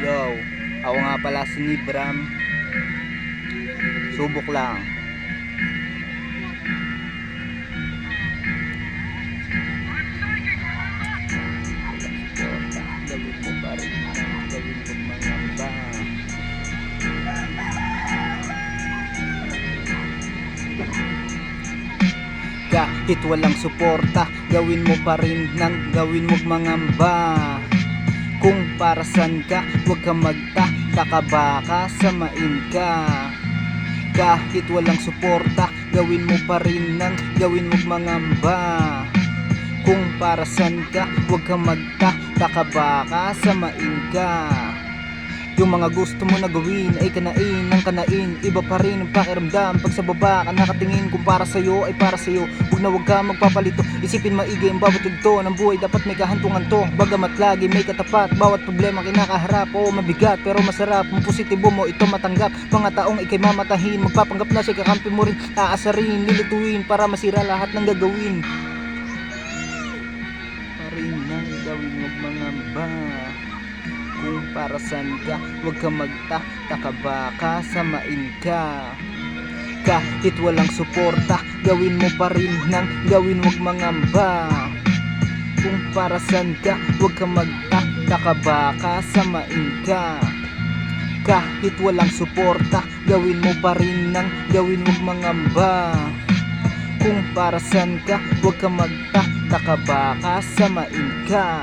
Yo, ako nga pala si Nibram. Subok lang. Gawin mo pa rin, gawin mo mangamba. Kahit walang suporta, gawin mo pa rin nang gawin mo mangamba. Kung para san ka, huwag ka magtataka, baka samain ka. Kahit walang suporta, gawin mo pa rin nang gawin mo mangamba. Kung para san ka, huwag ka magtataka, baka samain ka. Yung mga gusto mo na gawin ay kanain ng kanain. Iba pa rin ang pakiramdam pag sa baba ka nakatingin. Kung para sa'yo ay para sa'yo, huwag ka magpapalito. Isipin maigi ang bawat yugto ng buhay, dapat may kahantungan to. Bagamat lagi may katapat, bawat problema kinakaharap. Oo, mabigat pero masarap, ang positibo mo ito matanggap. Mga taong ikay mamatahin, magpapanggap na siya kakampi mo rin. Aasarin, lilituin para masira lahat ng gagawin. Parin nang gawin magmangamba. Kung para san ka, huwag ka magtataka, baka samain ka. Kahit walang suporta, gawin mo pa rin nang gawin wag mangamba. Kung para san ka, huwag ka magtataka, baka samain ka. Kahit walang suporta, gawin mo pa rin nang gawin wag mangamba. Kung para san ka, huwag ka magtataka, baka samain ka.